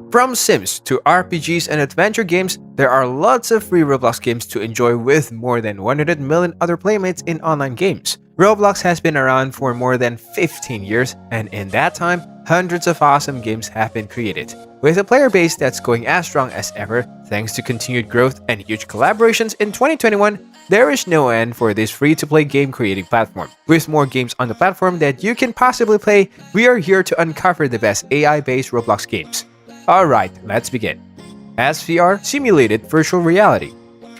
From Sims to RPGs and adventure games, there are lots of free Roblox games to enjoy with more than 100 million other playmates in online games. Roblox has been around for more than 15 years, and in that time, hundreds of awesome games have been created. With a player base that's going as strong as ever, thanks to continued growth and huge collaborations in 2021, there is no end for this free-to-play game creating platform. With more games on the platform that you can possibly play, we are here to uncover the best AI-based Roblox games. Alright, let's begin. SVR Simulated Virtual Reality.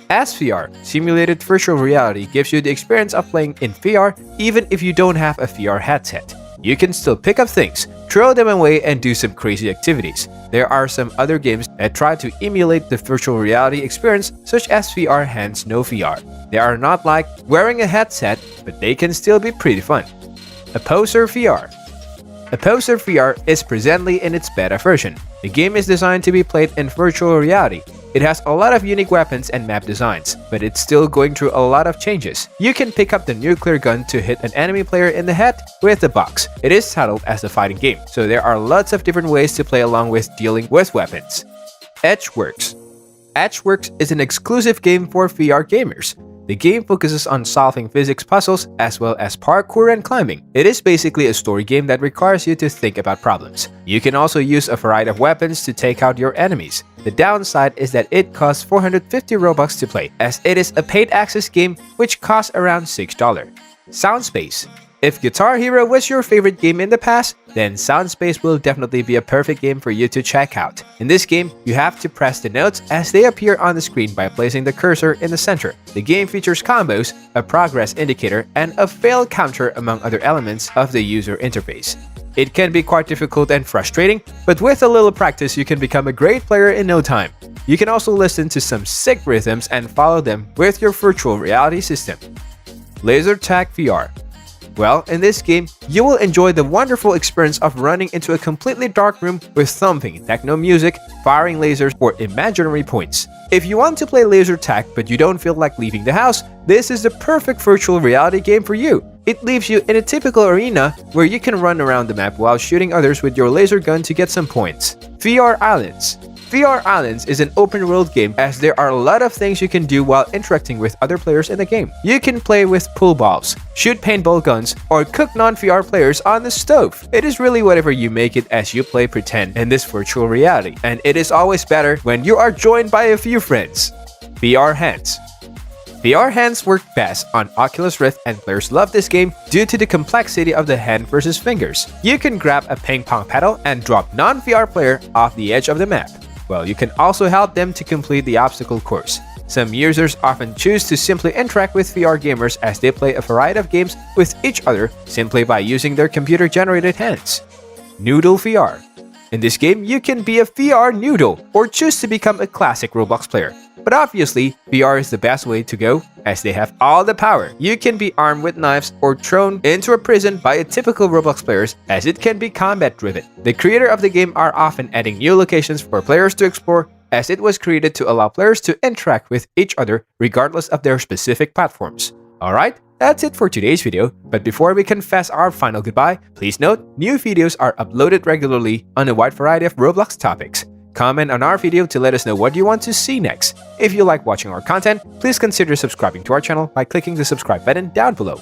SVR Simulated Virtual Reality gives you the experience of playing in VR even if you don't have a VR headset. You can still pick up things, throw them away, and do some crazy activities. There are some other games that try to emulate the virtual reality experience, such as VR Hands No VR. They are not like wearing a headset, but they can still be pretty fun. Opposer VR. Opposer VR is presently in its beta version. The game is designed to be played in virtual reality. It has a lot of unique weapons and map designs, but it's still going through a lot of changes. You can pick up the nuclear gun to hit an enemy player in the head with the box. It is titled as a fighting game, so there are lots of different ways to play along with dealing with weapons. Edgeworks. Edgeworks is an exclusive game for VR gamers. The game focuses on solving physics puzzles as well as parkour and climbing. It is basically a story game that requires you to think about problems. You can also use a variety of weapons to take out your enemies. The downside is that it costs 450 Robux to play, as it is a paid access game which costs around $6. Soundspace. If Guitar Hero was your favorite game in the past, then Soundspace will definitely be a perfect game for you to check out. In this game, you have to press the notes as they appear on the screen by placing the cursor in the center. The game features combos, a progress indicator, and a fail counter among other elements of the user interface. It can be quite difficult and frustrating, but with a little practice you can become a great player in no time. You can also listen to some sick rhythms and follow them with your virtual reality system. Laser Tag VR. Well, in this game, you will enjoy the wonderful experience of running into a completely dark room with thumping techno music, firing lasers, or imaginary points. If you want to play laser tag but you don't feel like leaving the house, this is the perfect virtual reality game for you. It leaves you in a typical arena where you can run around the map while shooting others with your laser gun to get some points. VR Islands. VR Islands is an open-world game as there are a lot of things you can do while interacting with other players in the game. You can play with pool balls, shoot paintball guns, or cook non-VR players on the stove. It is really whatever you make it as you play pretend in this virtual reality, and it is always better when you are joined by a few friends. VR Hands. VR Hands work best on Oculus Rift, and players love this game due to the complexity of the hand versus fingers. You can grab a ping pong paddle and drop non-VR player off the edge of the map. Well, you can also help them to complete the obstacle course. Some users often choose to simply interact with VR gamers as they play a variety of games with each other simply by using their computer-generated hands. Noodle VR. In this game, you can be a VR noodle or choose to become a classic Roblox player. But obviously, VR is the best way to go as they have all the power. You can be armed with knives or thrown into a prison by a typical Roblox players as it can be combat driven. The creator of the game are often adding new locations for players to explore as it was created to allow players to interact with each other regardless of their specific platforms. Alright, that's it for today's video, but before we confess our final goodbye, please note, new videos are uploaded regularly on a wide variety of Roblox topics. Comment on our video to let us know what you want to see next. If you like watching our content, please consider subscribing to our channel by clicking the subscribe button down below.